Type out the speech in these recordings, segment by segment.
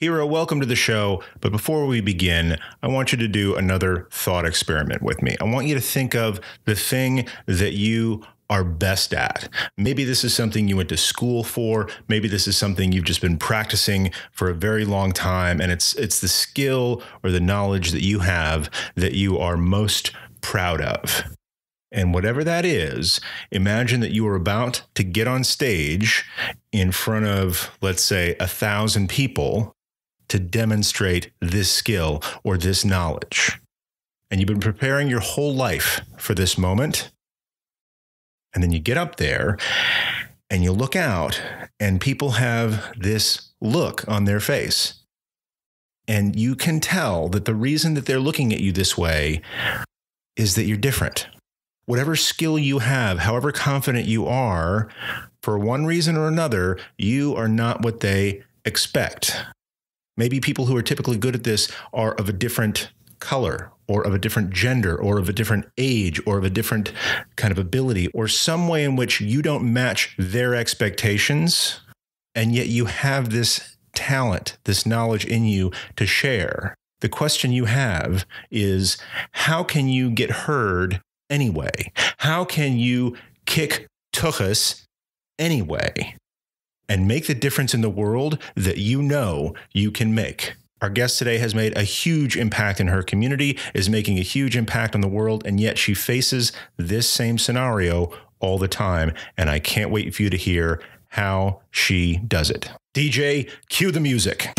Hero, welcome to the show. But before we begin, I want you to do another thought experiment with me. I want you to think of the thing that you are best at. Maybe this is something you went to school for. Maybe this is something you've just been practicing for a very long time. And it's the skill or the knowledge that you have that you are most proud of. And whatever that is, imagine that you are about to get on stage in front of, let's say, 1,000 people to demonstrate this skill or this knowledge. And you've been preparing your whole life for this moment. And then you get up there and you look out and people have this look on their face. And you can tell that the reason that they're looking at you this way is that you're different. Whatever skill you have, however confident you are, for one reason or another, you are not what they expect. Maybe people who are typically good at this are of a different color, or of a different gender, or of a different age, or of a different kind of ability, or some way in which you don't match their expectations, and yet you have this talent, this knowledge in you to share. The question you have is, how can you get heard anyway? How can you kick tuchus anyway and make the difference in the world that you know you can make? Our guest today has made a huge impact in her community, is making a huge impact on the world, and yet she faces this same scenario all the time. And I can't wait for you to hear how she does it. DJ, cue the music.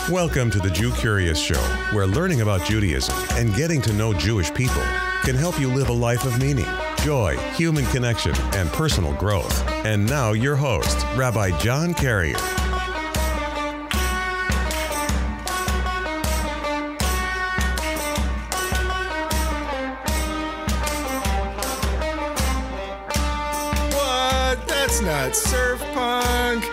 Welcome to the Jewcurious show, where learning about Judaism and getting to know Jewish people can help you live a life of meaning, joy, human connection, and personal growth. And now your host, Rabbi John Carrier. What? That's not surf punk.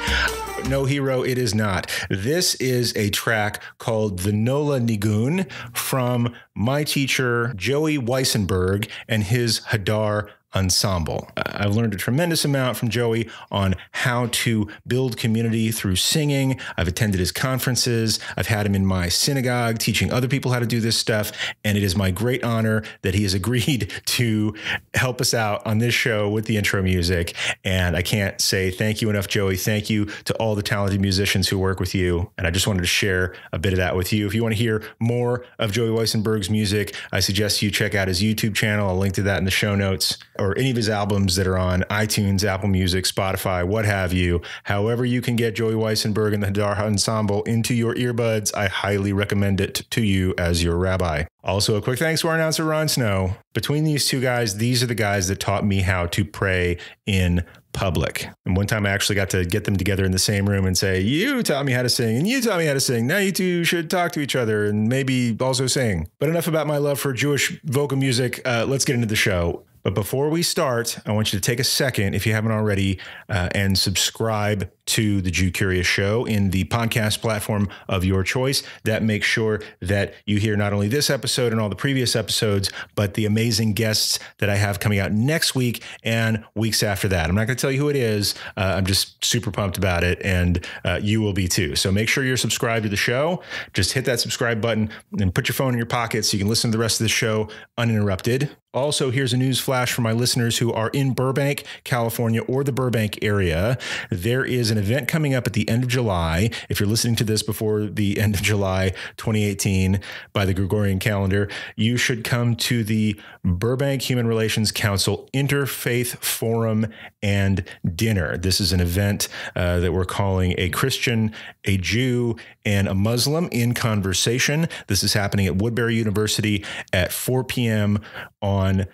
No, Hero, it is not. This is a track called the Nola Nigun from my teacher, Joey Weissenberg, and his Hadar Ensemble. I've learned a tremendous amount from Joey on how to build community through singing. I've attended his conferences. I've had him in my synagogue teaching other people how to do this stuff. And it is my great honor that he has agreed to help us out on this show with the intro music. And I can't say thank you enough, Joey. Thank you to all the talented musicians who work with you. And I just wanted to share a bit of that with you. If you want to hear more of Joey Weissenberg's music, I suggest you check out his YouTube channel. I'll link to that in the show notes, or any of his albums that are on iTunes, Apple Music, Spotify, what have you. However you can get Joey Weissenberg and the Hadar Ensemble into your earbuds, I highly recommend it to you as your rabbi. Also, a quick thanks to our announcer, Ron Snow. Between these two guys, these are the guys that taught me how to pray in public. And one time I actually got to get them together in the same room and say, you taught me how to sing and you taught me how to sing. Now you two should talk to each other and maybe also sing. But enough about my love for Jewish vocal music. Let's get into the show. But before we start, I want you to take a second, if you haven't already, and subscribe to the Jewcurious show in the podcast platform of your choice. That makes sure that you hear not only this episode and all the previous episodes, but the amazing guests that I have coming out next week and weeks after that. I'm not going to tell you who it is. I'm just super pumped about it, and you will be too. So make sure you're subscribed to the show. Just hit that subscribe button and put your phone in your pocket so you can listen to the rest of the show uninterrupted. Also, here's a news flash for my listeners who are in Burbank, California, or the Burbank area. There is an event coming up at the end of July. If you're listening to this before the end of July 2018 by the Gregorian calendar, you should come to the Burbank Human Relations Council Interfaith Forum and Dinner. This is an event that we're calling A Christian, a Jew, and a Muslim in Conversation. This is happening at Woodbury University at 4 p.m. on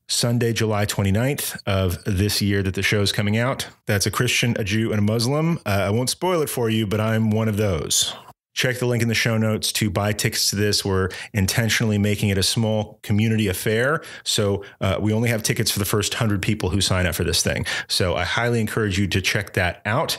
Sunday, July 29th of this year that the show is coming out. That's a Christian, a Jew, and a Muslim. I won't spoil it for you, but I'm one of those. Check the link in the show notes to buy tickets to this. We're intentionally making it a small community affair. So we only have tickets for the first 100 people who sign up for this thing. So I highly encourage you to check that out.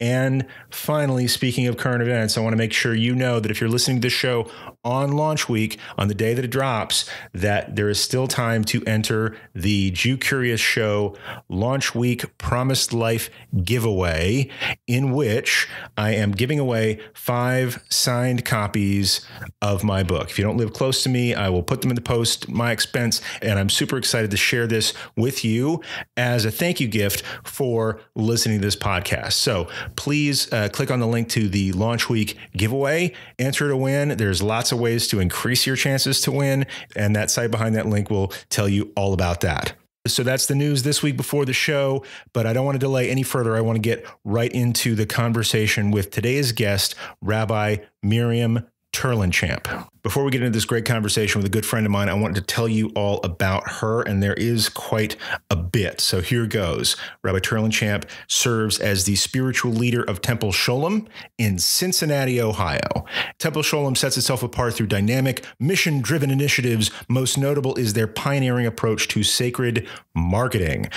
And finally, speaking of current events, I want to make sure you know that if you're listening to this show on launch week, on the day that it drops, that there is still time to enter the Jewcurious Show launch week Promised Life giveaway, in which I am giving away 5 signed copies of my book. If you don't live close to me, I will put them in the post, my expense, and I'm super excited to share this with you as a thank you gift for listening to this podcast. So please click on the link to the launch week giveaway, enter to win. There's lots of ways to increase your chances to win, and that site behind that link will tell you all about that. So that's the news this week before the show, but I don't want to delay any further. I want to get right into the conversation with today's guest, Rabbi Miriam Terlinchamp. Before we get into this great conversation with a good friend of mine, I wanted to tell you all about her, and there is quite a bit. So here goes. Rabbi Terlinchamp serves as the spiritual leader of Temple Sholem in Cincinnati, Ohio. Temple Sholem sets itself apart through dynamic, mission-driven initiatives. Most notable is their pioneering approach to sacred marketing,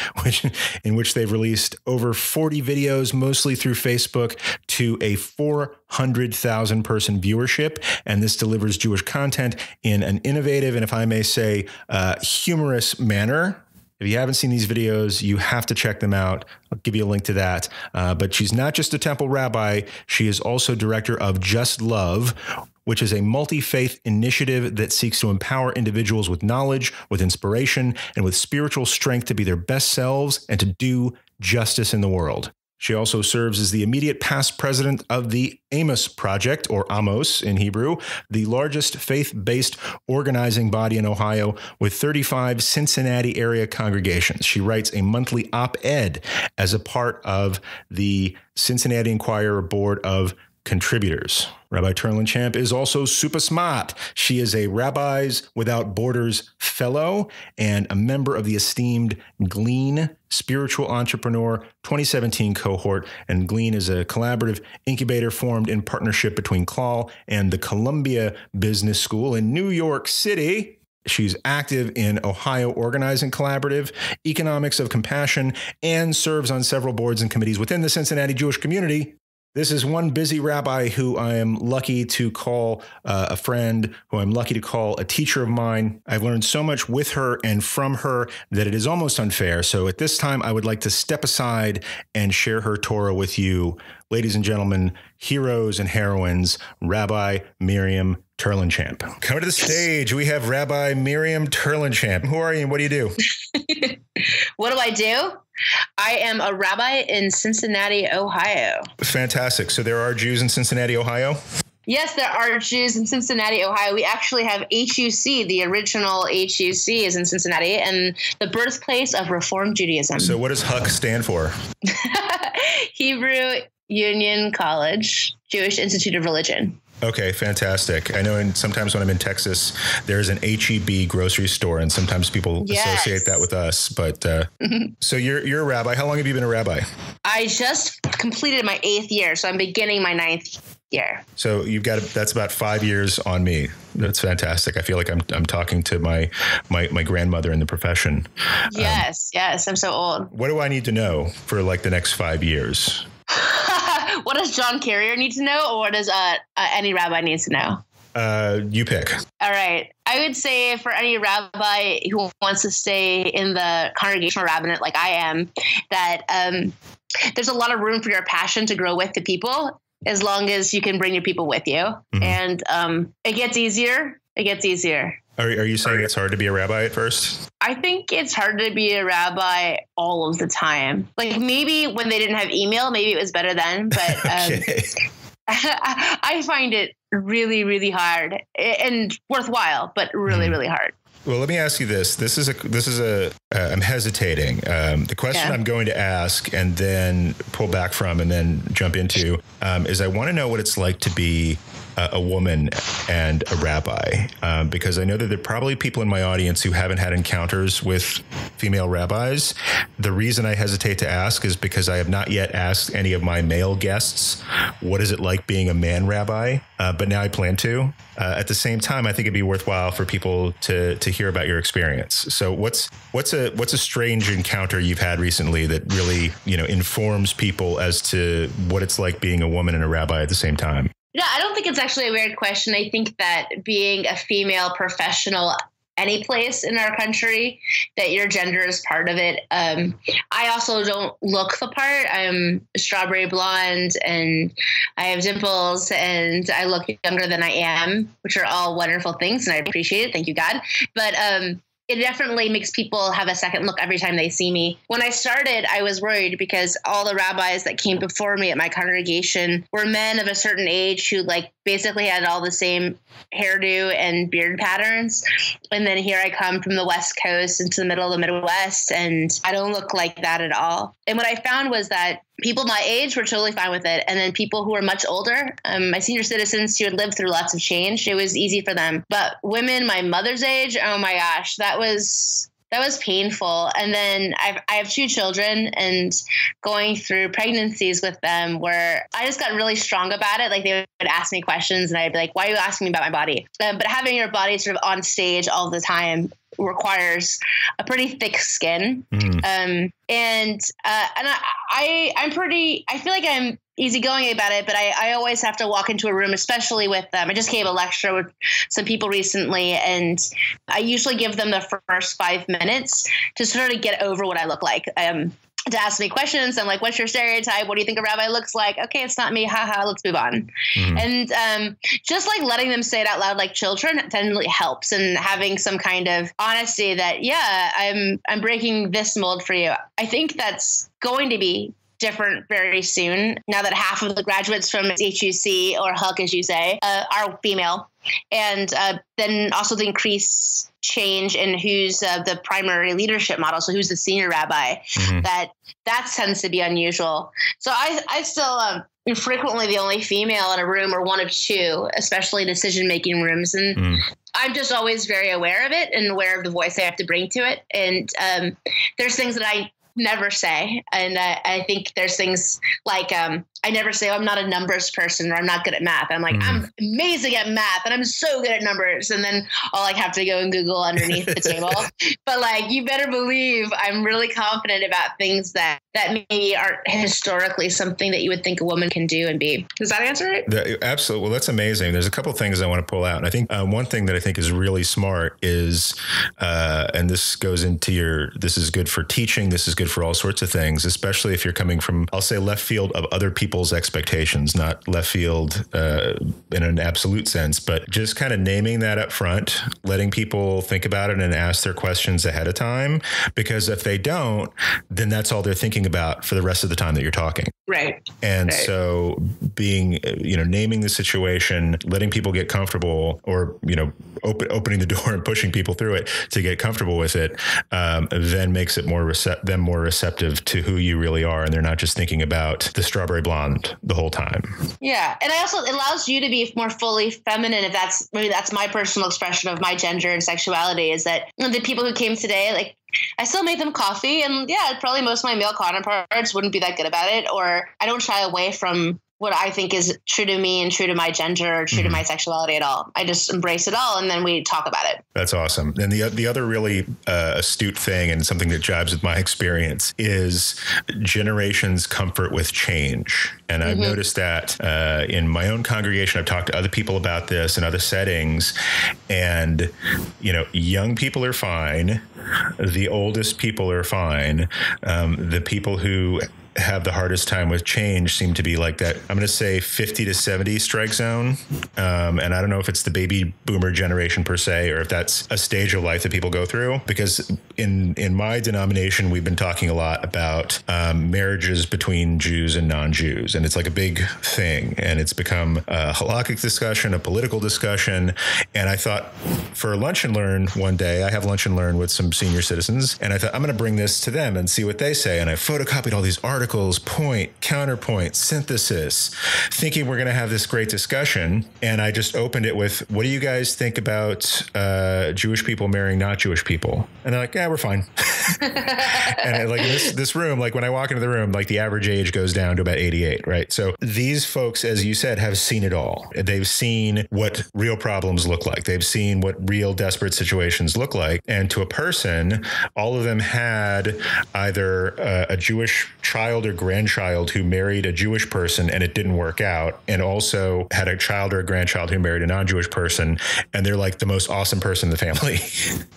in which they've released over 40 videos, mostly through Facebook, to a 400,000 person viewership. And this delivers Jewish content in an innovative and, if I may say, humorous manner. If you haven't seen these videos, you have to check them out. I'll give you a link to that. But she's not just a temple rabbi. She is also director of Just Love, which is a multi-faith initiative that seeks to empower individuals with knowledge, with inspiration, and with spiritual strength to be their best selves and to do justice in the world. She also serves as the immediate past president of the Amos Project, or Amos in Hebrew, the largest faith-based organizing body in Ohio with 35 Cincinnati area congregations. She writes a monthly op-ed as a part of the Cincinnati Enquirer Board of Contributors. Rabbi Terlinchamp is also super smart. She is a Rabbis Without Borders Fellow and a member of the esteemed Glean Spiritual Entrepreneur 2017 cohort. And Glean is a collaborative incubator formed in partnership between CLAW and the Columbia Business School in New York City. She's active in Ohio Organizing Collaborative, Economics of Compassion, and serves on several boards and committees within the Cincinnati Jewish community. This is one busy rabbi who I am lucky to call a friend, who I'm lucky to call a teacher of mine. I've learned so much with her and from her that it is almost unfair. So at this time, I would like to step aside and share her Torah with you. Ladies and gentlemen, heroes and heroines, Rabbi Miriam Terlinchamp. Come to the stage. We have Rabbi Miriam Terlinchamp. Who are you and what do you do? What do I do? I am a rabbi in Cincinnati, Ohio. Fantastic. So there are Jews in Cincinnati, Ohio? Yes, there are Jews in Cincinnati, Ohio. We actually have HUC. The original HUC is in Cincinnati and the birthplace of Reform Judaism. So what does HUC stand for? Hebrew Union College, Jewish Institute of Religion. Okay, fantastic. I know sometimes when I'm in Texas, there's an HEB grocery store, and sometimes people associate that with us. But so you're a rabbi. How long have you been a rabbi? I just completed my 8th year, so I'm beginning my 9th year. So that's about 5 years on me. That's fantastic. I feel like I'm talking to my grandmother in the profession. Yes, I'm so old. What do I need to know for like the next 5 years? What does John Carrier need to know, or what does any rabbi needs to know? You pick. All right. I would say for any rabbi who wants to stay in the congregational rabbinate like I am, that there's a lot of room for your passion to grow with the people as long as you can bring your people with you. Mm-hmm. And it gets easier. It gets easier. Are you saying it's hard to be a rabbi at first? I think it's hard to be a rabbi all of the time. Like maybe when they didn't have email, maybe it was better then. But okay. I find it really, really hard and worthwhile, but really, really hard. Well, let me ask you this. I'm hesitating. The question I'm going to ask and then pull back from and then jump into is I want to know what it's like to be a woman and a rabbi, because I know that there are probably people in my audience who haven't had encounters with female rabbis. The reason I hesitate to ask is because I have not yet asked any of my male guests, what is it like being a man rabbi? But now I plan to. At the same time, I think it'd be worthwhile for people to hear about your experience. So what's a strange encounter you've had recently that really, informs people as to what it's like being a woman and a rabbi at the same time? I don't think it's actually a weird question. I think that being a female professional any place in our country, that your gender is part of it. I also don't look the part. I'm strawberry blonde and I have dimples and I look younger than I am, which are all wonderful things and I appreciate it. Thank you, God. But it definitely makes people have a second look every time they see me. When I started, I was worried because all the rabbis that came before me at my congregation were men of a certain age who like basically had all the same hairdo and beard patterns. And then here I come from the West Coast into the middle of the Midwest, and I don't look like that at all. And what I found was that people my age were totally fine with it. And then people who were much older, my senior citizens who had lived through lots of change, it was easy for them. But women my mother's age, oh my gosh, that was painful. And then I have 2 children, and going through pregnancies with them where I just got really strong about it. Like they would ask me questions and I'd be like, why are you asking me about my body? But having your body sort of on stage all the time requires a pretty thick skin. I feel like I'm easygoing about it, but I always have to walk into a room, especially with I just gave a lecture with some people recently, and I usually give them the first 5 minutes to sort of get over what I look like. To ask me questions. I'm like, what's your stereotype? What do you think a rabbi looks like? Okay, it's not me. Haha, let's move on. And just like letting them say it out loud like children definitely helps, and having some kind of honesty that, yeah, I'm breaking this mold for you. I think that's going to be different very soon, now that half of the graduates from HUC, or HUC as you say, are female. And then also the increased change in who's the primary leadership model. So who's the senior rabbi, that tends to be unusual. So I still am frequently the only female in a room, or one of 2, especially decision-making rooms. And I'm just always very aware of it and aware of the voice I have to bring to it. And there's things that I never say. And I think there's things like I never say, oh, I'm not a numbers person, or I'm not good at math. I'm like, I'm amazing at math and I'm so good at numbers. And then I'll like have to go and Google underneath the table. But like, you better believe I'm really confident about things that maybe aren't historically something that you would think a woman can do and be. Does that answer it? Absolutely. Well, that's amazing. There's a couple of things I want to pull out. And I think one thing that I think is really smart is, and this goes into this is good for teaching. This is good for all sorts of things, especially if you're coming from, I'll say, left field of other people's expectations, not left field in an absolute sense, but just kind of naming that up front, letting people think about it and ask their questions ahead of time, because if they don't, then that's all they're thinking about for the rest of the time that you're talking. Right. And so being, naming the situation, letting people get comfortable, or, opening the door and pushing people through it to get comfortable with it, then makes it more receptive to who you really are. And they're not just thinking about the strawberry blonde the whole time. Yeah. And it allows you to be more fully feminine. If that's my personal expression of my gender and sexuality, is that the people who came today, like, I still made them coffee, and yeah, probably most of my male counterparts wouldn't be that good about it, or I don't shy away from what I think is true to me and true to my gender or true to my sexuality at all. I just embrace it all, and then we talk about it. That's awesome. And the other really astute thing, and something that jives with my experience, is generations' comfort with change. And I've noticed that in my own congregation. I've talked to other people about this in other settings, and young people are fine. The oldest people are fine. The people who have the hardest time with change seem to be like that, I'm going to say 50 to 70 strike zone. And I don't know if it's the baby boomer generation per se, or if that's a stage of life that people go through, because in my denomination, we've been talking a lot about marriages between Jews and non-Jews. And it's like a big thing, and it's become a halakhic discussion, a political discussion. And I thought, for lunch and learn one day, I have lunch and learn with some senior citizens, and I thought, I'm going to bring this to them and see what they say. And I photocopied all these articles, point, counterpoint, synthesis, thinking we're going to have this great discussion. And I just opened it with, what do you guys think about Jewish people marrying not Jewish people? And they're like, yeah, we're fine. And like this room, like when I walk into the room, like the average age goes down to about 88, right? So these folks, as you said, have seen it all. They've seen what real problems look like. They've seen what real desperate situations look like. And to a person, all of them had either a Jewish child or grandchild who married a Jewish person and it didn't work out, and also had a child or a grandchild who married a non-Jewish person, and they're like the most awesome person in the family.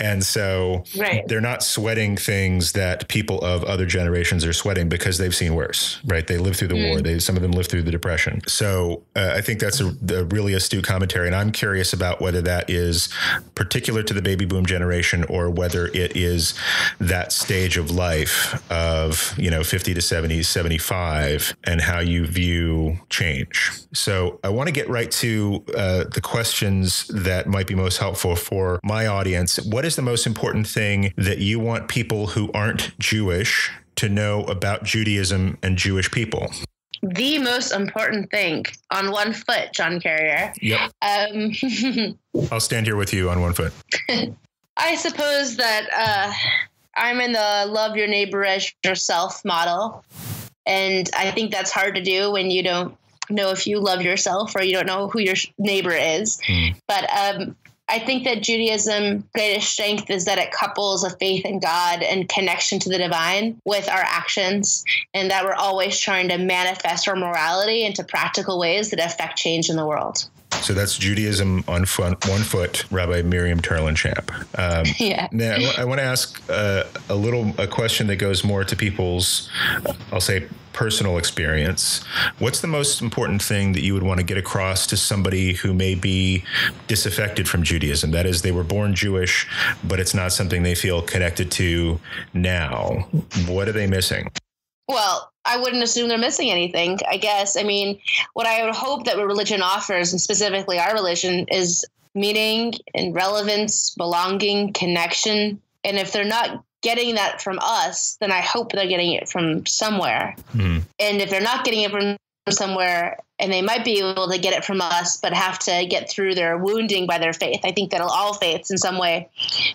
And so they're not sweating things that people of other generations are sweating because they've seen worse, right? They lived through the war. Some of them lived through the Depression. So I think that's a really astute commentary. And I'm curious about whether that is particular to the baby boom generation or whether it is that stage of life of, 50 to 70, 75, and how you view change. So I want to get right to the questions that might be most helpful for my audience. What is the most important thing that you want people who aren't Jewish to know about Judaism and Jewish people? The most important thing on one foot, John Carrier. Yep. I'll stand here with you on one foot. I suppose that I'm in the love your neighbor as yourself model. And I think that's hard to do when you don't know if you love yourself or you don't know who your neighbor is. But I think that Judaism's greatest strength is that it couples a faith in God and connection to the divine with our actions, and that we're always trying to manifest our morality into practical ways that affect change in the world. So that's Judaism on one foot, Rabbi Miriam Terlinchamp. Now, I want to ask a question that goes more to people's, I'll say, personal experience. What's the most important thing that you would want to get across to somebody who may be disaffected from Judaism? That is, they were born Jewish, but it's not something they feel connected to now. What are they missing? Well, I wouldn't assume they're missing anything, I guess. I mean, what I would hope that religion offers, and specifically our religion, is meaning and relevance, belonging, connection. And if they're not getting that from us, then I hope they're getting it from somewhere. And if they're not getting it from somewhere, and they might be able to get it from us, but have to get through their wounding by their faith. I think that all faiths in some way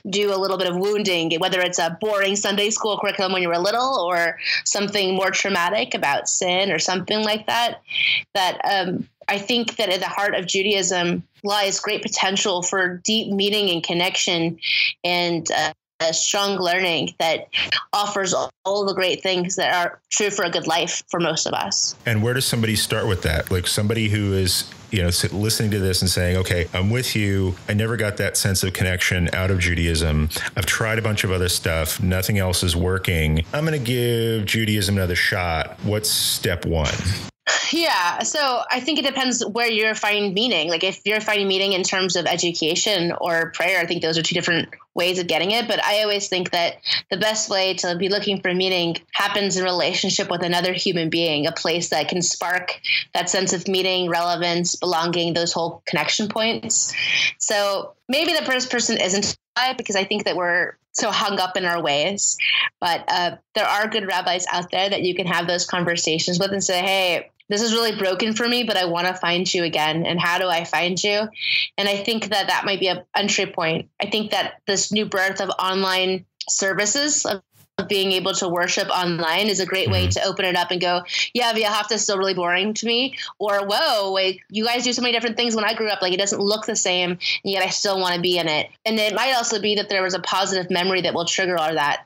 do a little bit of wounding, whether it's a boring Sunday school curriculum when you were little or something more traumatic about sin or something like that. I think that at the heart of Judaism lies great potential for deep meaning and connection and a strong learning that offers all the great things that are true for a good life for most of us. And where does somebody start with that? Like somebody who is, listening to this and saying, okay, I'm with you. I never got that sense of connection out of Judaism. I've tried a bunch of other stuff. Nothing else is working. I'm going to give Judaism another shot. What's step one? Yeah. So I think it depends where you're finding meaning. Like if you're finding meaning in terms of education or prayer, I think those are two different ways of getting it. But I always think that the best way to be looking for meaning happens in relationship with another human being, a place that can spark that sense of meaning, relevance, belonging, those whole connection points. So maybe the first person isn't because I think that we're so hung up in our ways. But there are good rabbis out there that you can have those conversations with and say, hey, this is really broken for me, but I want to find you again. And how do I find you? And I think that might be an entry point. I think that this new birth of online services, of being able to worship online, is a great way to open it up and go, yeah, V'ahavta is still really boring to me. Or, whoa, wait, you guys do so many different things when I grew up. Like, it doesn't look the same, and yet I still want to be in it. And it might also be that there was a positive memory that will trigger all that.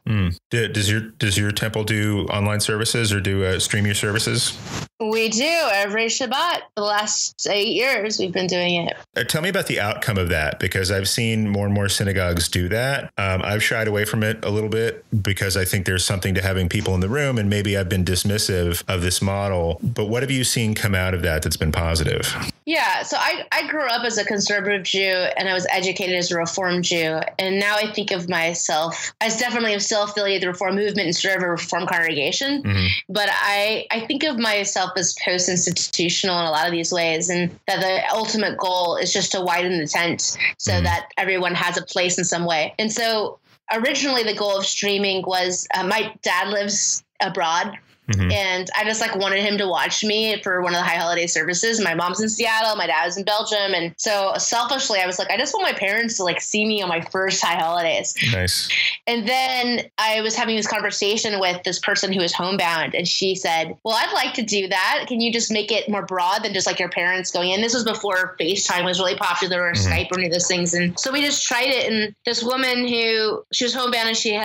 Does your temple do online services or do stream your services? We do every Shabbat. For the last 8 years, we've been doing it. Tell me about the outcome of that, because I've seen more and more synagogues do that. I've shied away from it a little bit because I think there's something to having people in the room, and maybe I've been dismissive of this model. But what have you seen come out of that that's been positive? Yeah, so I grew up as a conservative Jew, and I was educated as a Reform Jew. And now I think of myself as definitely still affiliated with the Reform movement and serve a Reform congregation. But I think of myself as post-institutional in a lot of these ways, and that the ultimate goal is just to widen the tent so that everyone has a place in some way. And so originally the goal of streaming was my dad lives abroad And I just like wanted him to watch me for one of the high holiday services. My mom's in Seattle, my dad's in Belgium. And so selfishly, I was like, I just want my parents to like see me on my first high holidays. Nice. And then I was having this conversation with this person who was homebound, and she said, well, I'd like to do that. Can you just make it more broad than just like your parents going in? This was before FaceTime was really popular, or Skype, or any of those things. And so we just tried it. And this woman she was homebound, and she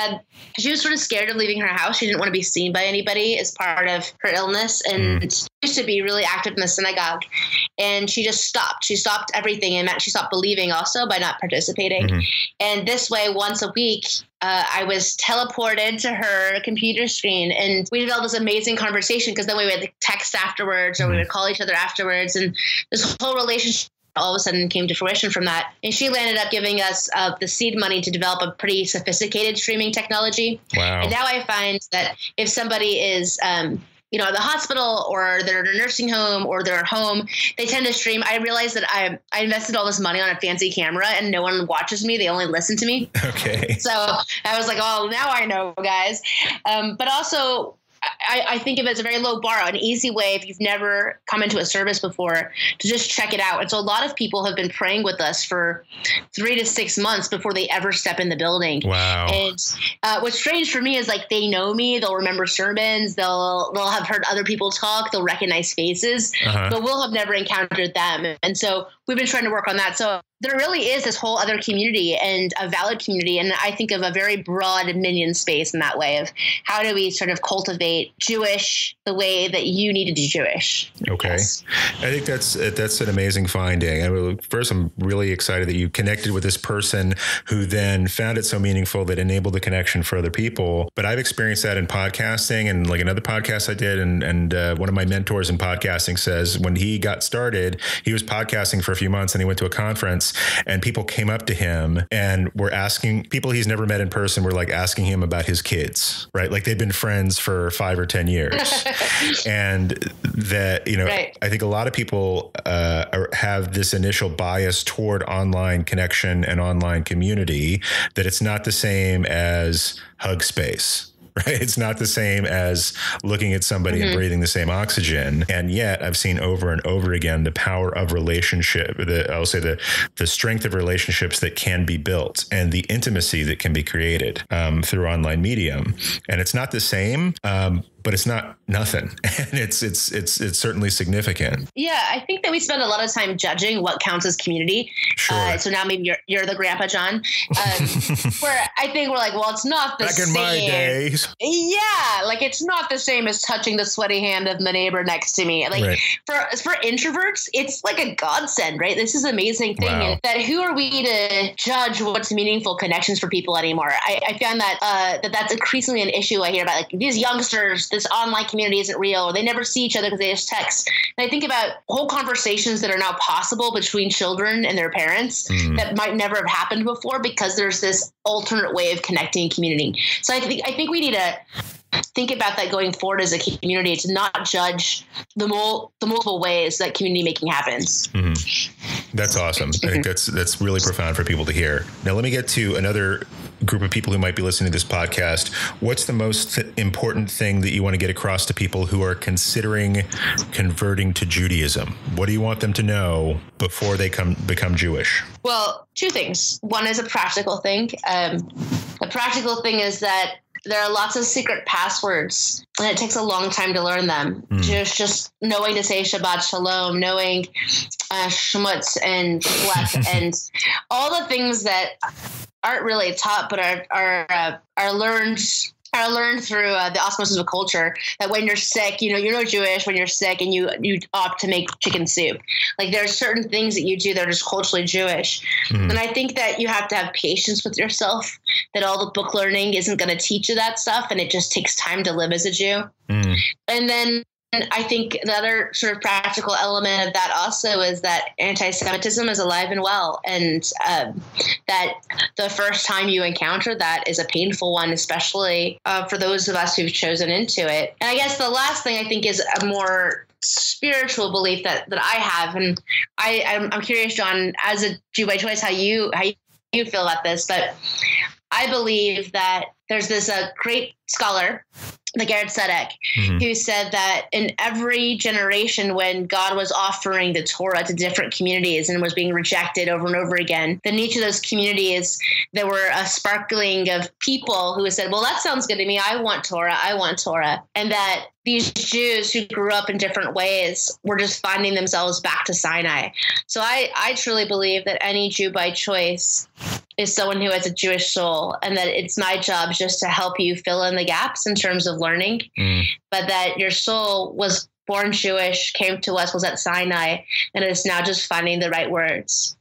was sort of scared of leaving her house. She didn't want to be seen by anybody as part of her illness, and used to be really active in the synagogue. And she just stopped. She stopped everything, and she stopped believing also by not participating. And this way, once a week, I was teleported to her computer screen, and we developed this amazing conversation, because then we would text afterwards, or we would call each other afterwards. And this whole relationship all of a sudden came to fruition from that. And she landed up giving us the seed money to develop a pretty sophisticated streaming technology. Wow. And now I find that if somebody is at the hospital, or they're in a nursing home, or they're at home, they tend to stream. I realized that I invested all this money on a fancy camera, and no one watches me. They only listen to me. Okay. So I was like, oh, now I know, guys. But also, I think of it as a very low bar, an easy way, if you've never come into a service before, to just check it out. And so a lot of people have been praying with us for 3 to 6 months before they ever step in the building. Wow. And what's strange for me is like they know me, they'll remember sermons, they'll have heard other people talk, they'll recognize faces, but we'll have never encountered them. And so we've been trying to work on that. So there really is this whole other community, and a valid community. And I think of a very broad minion space in that way of how do we sort of cultivate Jewish the way that you need to be Jewish. Okay. Yes. I think that's an amazing finding. First, I'm really excited that you connected with this person who then found it so meaningful that enabled the connection for other people. But I've experienced that in podcasting, and like another podcast I did. And one of my mentors in podcasting says when he got started, he was podcasting for a few months, and he went to a conference, and people came up to him and were asking, people he's never met in person were like asking him about his kids, right? Like they've been friends for 5 or 10 years. And that, right. I think a lot of people have this initial bias toward online connection and online community, that it's not the same as hug space. Right. It's not the same as looking at somebody and breathing the same oxygen. And yet I've seen over and over again the power of relationship, the strength of relationships that can be built, and the intimacy that can be created through online medium. And it's not the same, but it's not nothing. And it's certainly significant. Yeah, I think that we spend a lot of time judging what counts as community. Sure. So now maybe you're the grandpa, John. Where I think we're like, well, it's not the same. Back in my days. Yeah, like it's not the same as touching the sweaty hand of the neighbor next to me. Like right. for introverts, it's like a godsend, right? This is an amazing thing. Wow. That who are we to judge what's meaningful connections for people anymore? I found that that's increasingly an issue I hear about, like these youngsters. This online community isn't real, or they never see each other because they just text. And I think about whole conversations that are now possible between children and their parents that might never have happened before, because there's this alternate way of connecting community. So I think we need to think about that going forward as a community, to not judge the multiple ways that community making happens. That's awesome. I think that's really profound for people to hear. Now, let me get to another group of people who might be listening to this podcast. What's the most important thing that you want to get across to people who are considering converting to Judaism? What do you want them to know before they become Jewish? Well, 2 things. One is a practical thing. The practical thing is that there are lots of secret passwords, and it takes a long time to learn them. Just knowing to say Shabbat Shalom, knowing Shmutz and Bless, and all the things that aren't really taught, but are learned through the osmosis of culture. That when you're sick, you're not Jewish when you're sick, and you opt to make chicken soup. Like there are certain things that you do that are just culturally Jewish. And I think that you have to have patience with yourself, that all the book learning isn't going to teach you that stuff, and it just takes time to live as a Jew. And then I think the other sort of practical element of that also is that anti-Semitism is alive and well, and that the first time you encounter that is a painful one, especially for those of us who've chosen into it. And I guess the last thing I think is a more spiritual belief that I have, and I'm curious, John, as a Jew by choice, how you feel about this, but I believe that there's this great scholar the Garrett Sedek, who said that in every generation when God was offering the Torah to different communities and was being rejected over and over again, then in each of those communities, there were a sparkling of people who said, well, that sounds good to me. I want Torah. I want Torah. And that these Jews who grew up in different ways were just finding themselves back to Sinai. So I truly believe that any Jew by choice is someone who has a Jewish soul, and that it's my job just to help you fill in the gaps in terms of learning, but that your soul was born Jewish, came to us, was at Sinai, and is now just finding the right words.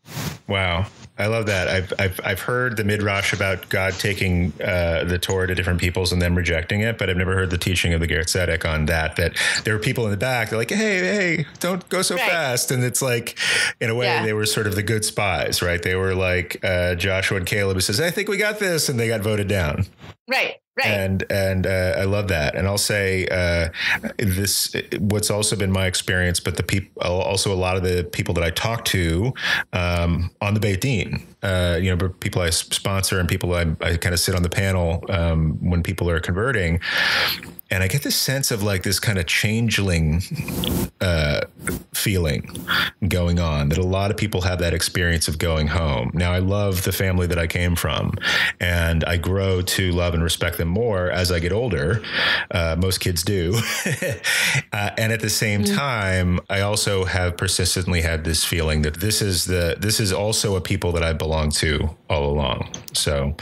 Wow. I love that. I've heard the midrash about God taking the Torah to different peoples and them rejecting it, but I've never heard the teaching of the Garrett Sedek on that there were people in the back. They're like, hey, don't go so fast. And it's like, in a way, they were sort of the good spies, right? They were like Joshua and Caleb, who says, I think we got this. And they got voted down. Right. And I love that. And I'll say what's also been my experience, but also a lot of the people that I talk to on the Beit Din, people I sponsor and people I kind of sit on the panel when people are converting. And I get this sense of like this kind of changeling feeling going on, that a lot of people have that experience of going home. Now, I love the family that I came from, and I grow to love and respect them more as I get older. Most kids do. And at the same time, I also have persistently had this feeling that this is also a people that I belong to all along. So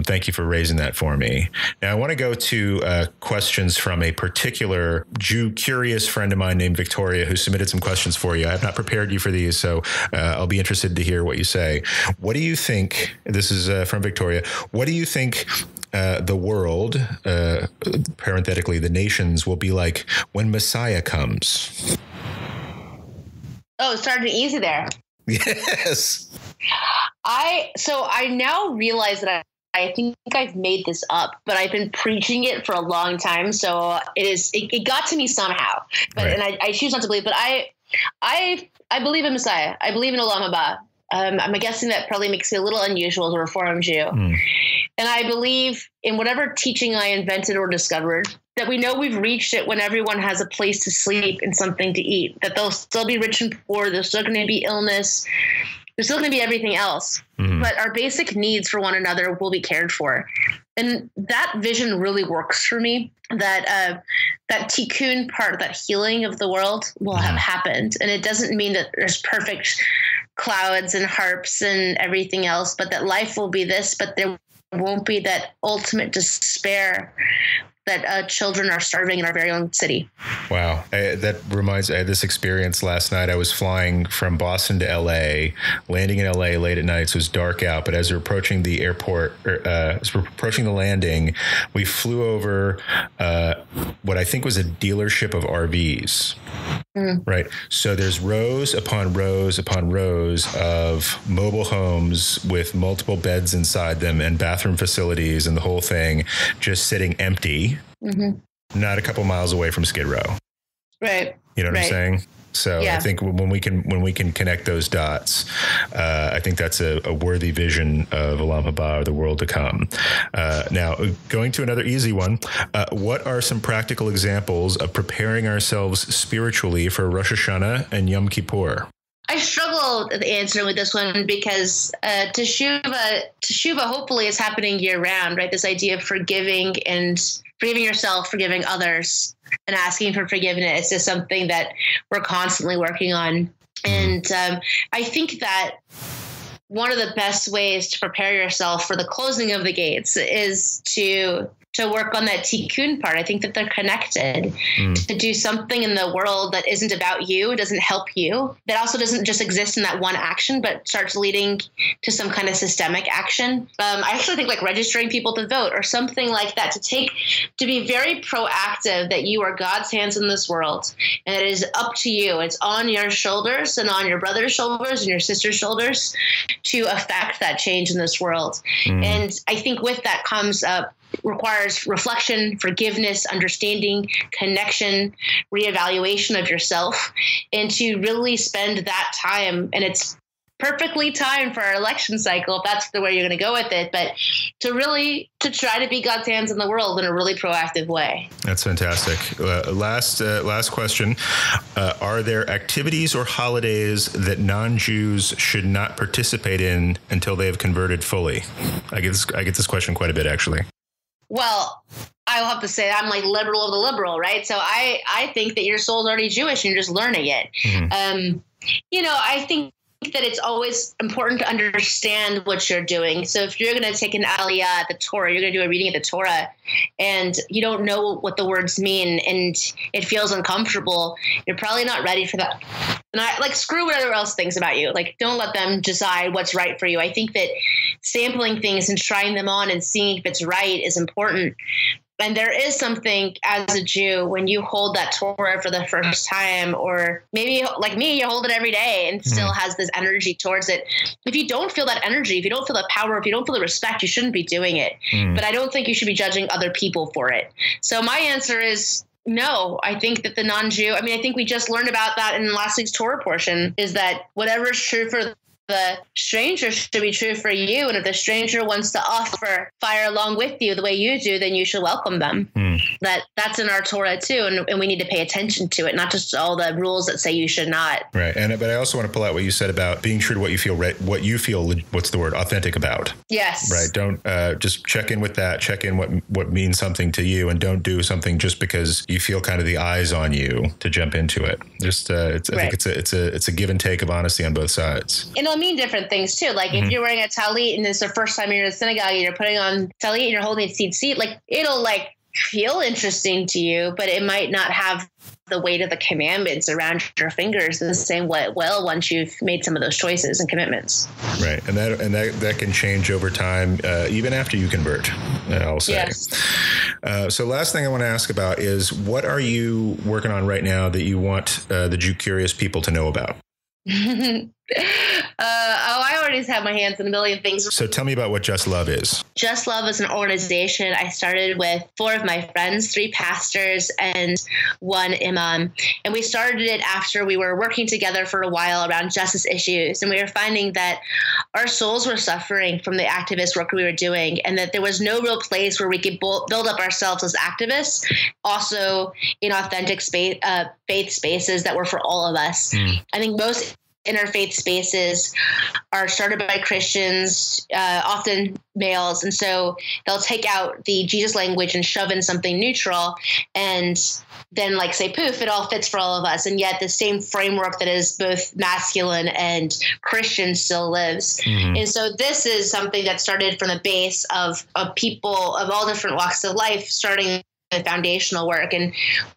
thank you for raising that for me. Now, I want to go to questions from a particular Jewcurious friend of mine named Victoria, who submitted some questions for you. I have not prepared you for these, so I'll be interested to hear what you say. What do you think, this is from Victoria, what do you think the world, parenthetically, the nations, will be like when Messiah comes? Oh, it started easy there. Yes. I now realize that I think I've made this up, but I've been preaching it for a long time. So it got to me somehow, but, and I choose not to believe, but I believe in Messiah. I believe in Olam Haba. I'm guessing that probably makes me a little unusual as a Reform Jew. And I believe in whatever teaching I invented or discovered, that we know we've reached it when everyone has a place to sleep and something to eat, that they'll still be rich and poor. There's still going to be illness. There's still going to be everything else, but our basic needs for one another will be cared for. And that vision really works for me, that tikkun part, that healing of the world will have happened. And it doesn't mean that there's perfect clouds and harps and everything else, but that life will be this, but there won't be that ultimate despair that children are starving in our very own city. Wow. That reminds me, I had this experience last night. I was flying from Boston to LA, landing in LA late at night. So it was dark out, but as we're approaching the airport, as we're approaching the landing, we flew over what I think was a dealership of RVs. Right. So there's rows upon rows upon rows of mobile homes with multiple beds inside them and bathroom facilities and the whole thing just sitting empty, not a couple miles away from Skid Row. Right. You know what I'm saying? So I think when we can connect those dots, I think that's a worthy vision of Olam Haba, or the world to come. Now, going to another easy one, what are some practical examples of preparing ourselves spiritually for Rosh Hashanah and Yom Kippur? I struggled answering with this one because teshuva hopefully is happening year round, right? This idea of forgiving yourself, forgiving others, and asking for forgiveness is something that we're constantly working on. And I think that one of the best ways to prepare yourself for the closing of the gates is to work on that tikkun part. I think that they're connected. To do something in the world that isn't about you, doesn't help you, that also doesn't just exist in that one action, but starts leading to some kind of systemic action. I actually think like registering people to vote or something like that, to be very proactive, that you are God's hands in this world and it is up to you. It's on your shoulders and on your brother's shoulders and your sister's shoulders to affect that change in this world. And I think with that comes requires reflection, forgiveness, understanding, connection, reevaluation of yourself, and to really spend that time. And it's perfectly timed for our election cycle, if that's the way you're going to go with it. But to try to be God's hands in the world in a really proactive way. That's fantastic. Last question. Are there activities or holidays that non-Jews should not participate in until they have converted fully? I get this question quite a bit, actually. Well, I'll have to say I'm like liberal of the liberal, right? So I think that your soul's already Jewish and you're just learning it. Mm-hmm. I think that it's always important to understand what you're doing. So if you're going to take an aliyah at the Torah, you're going to do a reading of the Torah, and you don't know what the words mean and it feels uncomfortable, you're probably not ready for that. And screw whatever else thinks about you. Like, don't let them decide what's right for you. I think that sampling things and trying them on and seeing if it's right is important. And there is something as a Jew when you hold that Torah for the first time, or maybe like me, you hold it every day and still has this energy towards it. If you don't feel that energy, if you don't feel the power, if you don't feel the respect, you shouldn't be doing it. But I don't think you should be judging other people for it. So my answer is no. I think that the non-Jew, I think we just learned about that in last week's Torah portion, is that whatever is true for the stranger should be true for you. And if the stranger wants to offer fire along with you the way you do, then you should welcome them. That's in our Torah too. And we need to pay attention to it, not just all the rules that say you should not. Right. But I also want to pull out what you said about being true to what you feel, what's the word, authentic about. Yes. Right. Don't just check in with that. Check in what means something to you, and don't do something just because you feel kind of the eyes on you to jump into it. Just I think it's a give and take of honesty on both sides. And it'll mean different things too. Like if you're wearing a talit and it's the first time you're in a synagogue and you're putting on talit and you're holding a seat, like it'll feel interesting to you, but it might not have the weight of the commandments around your fingers the same way once you've made some of those choices and commitments. Right. And that can change over time, even after you convert, I'll say. Yes. So last thing I want to ask about is, what are you working on right now that you want the Jewcurious people to know about? I already have my hands in a million things. So tell me about what Just Love is. Just Love is an organization I started with 4 of my friends, 3 pastors and 1 imam. And we started it after we were working together for a while around justice issues. And we were finding that our souls were suffering from the activist work we were doing, and that there was no real place where we could build up ourselves as activists, also in authentic faith spaces that were for all of us. I think most interfaith spaces are started by Christians, often males. And so they'll take out the Jesus language and shove in something neutral, and then say, poof, it all fits for all of us. And yet the same framework that is both masculine and Christian still lives. And so this is something that started from the base of people of all different walks of life, starting the foundational work. And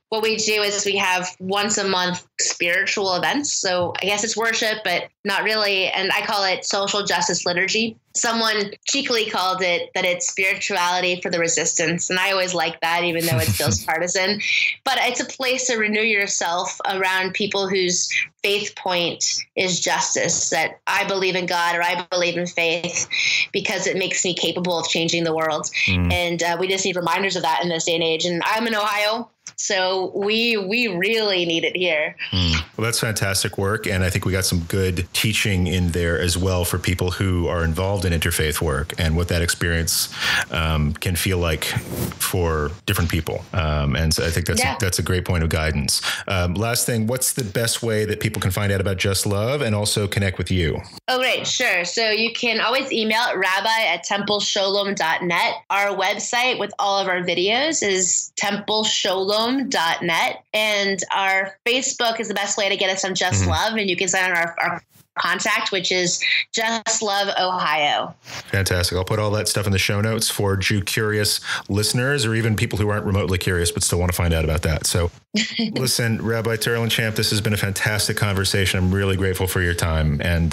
what we do is we have once a month spiritual events. So I guess it's worship, but not really. And I call it social justice liturgy. Someone cheekily called it that it's spirituality for the resistance. And I always like that, even though it feels partisan. But it's a place to renew yourself around people whose faith point is justice, that I believe in God or I believe in faith because it makes me capable of changing the world. And we just need reminders of that in this day and age. And I'm in Ohio, so we really need it here. Well, that's fantastic work. And I think we got some good teaching in there as well for people who are involved in interfaith work and what that experience can feel like for different people. And so I think that's a great point of guidance. Last thing, what's the best way that people can find out about Just Love and also connect with you? Oh, great. Sure. So you can always email rabbi@templesholom.net. Our website with all of our videos is templesholom.net. And our Facebook is the best way to get us on Just Love. And you can sign on our contact, which is Just Love Ohio. Fantastic. I'll put all that stuff in the show notes for Jewcurious listeners, or even people who aren't remotely curious but still want to find out about that. So listen, Rabbi Terlinchamp, this has been a fantastic conversation. I'm really grateful for your time, and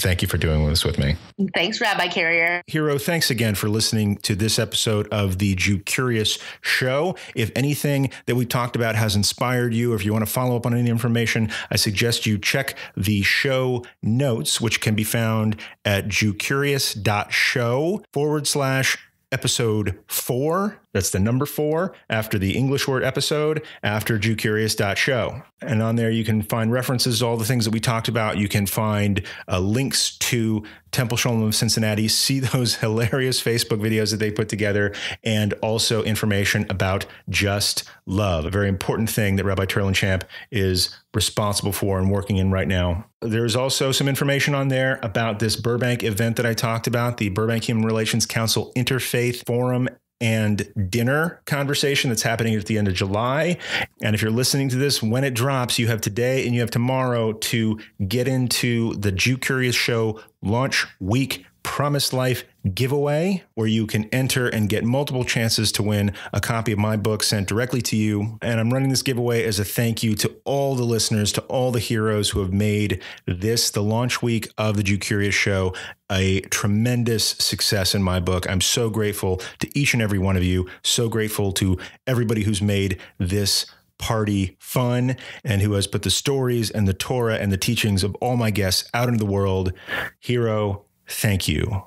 thank you for doing this with me. Thanks, Rabbi Carrier. Hero, thanks again for listening to this episode of the Jewcurious Show. If anything that we talked about has inspired you, or if you want to follow up on any information, I suggest you check the show notes, which can be found at jewcurious.show/episode 4. That's the number 4 after the English word episode, after Jewcurious.show. And on there, you can find references to all the things that we talked about. You can find links to Temple Shalom of Cincinnati, see those hilarious Facebook videos that they put together, and also information about Just Love, a very important thing that Rabbi Terlinchamp is responsible for and working in right now. There's also some information on there about this Burbank event that I talked about, the Burbank Human Relations Council Interfaith Forum and dinner conversation that's happening at the end of July. And if you're listening to this when it drops, you have today and you have tomorrow to get into the Jewcurious Show Launch Week Promised Life giveaway, where you can enter and get multiple chances to win a copy of my book sent directly to you. And I'm running this giveaway as a thank you to all the listeners, to all the heroes who have made this, the launch week of the Jewcurious Show, a tremendous success in my book. I'm so grateful to each and every one of you. So grateful to everybody who's made this party fun and who has put the stories and the Torah and the teachings of all my guests out into the world. Hero, thank you.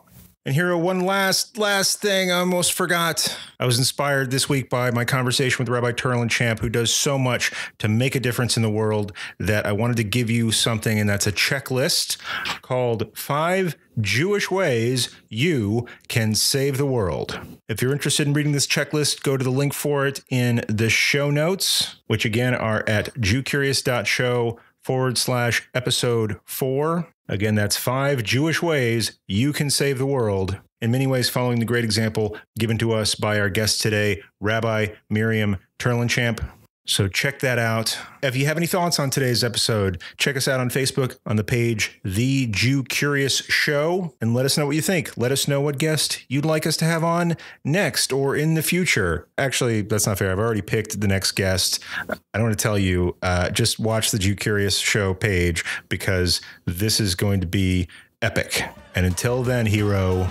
And Hero, one last thing I almost forgot. I was inspired this week by my conversation with Rabbi Terlinchamp, who does so much to make a difference in the world, that I wanted to give you something, and that's a checklist called 5 Jewish Ways You Can Save the World. If you're interested in reading this checklist, go to the link for it in the show notes, which again are at jewcurious.show/episode 4. Again, that's 5 Jewish ways you can save the world, in many ways following the great example given to us by our guest today, Rabbi Miriam Terlinchamp. So check that out. If you have any thoughts on today's episode, check us out on Facebook on the page The Jewcurious Show, and let us know what you think. Let us know what guest you'd like us to have on next or in the future. Actually, that's not fair. I've already picked the next guest. I don't want to tell you, just watch the Jewcurious Show page, because this is going to be epic. And until then, hero,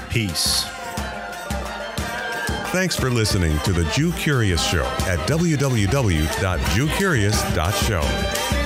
peace. Thanks for listening to the Jewcurious Show at www.jewcurious.show.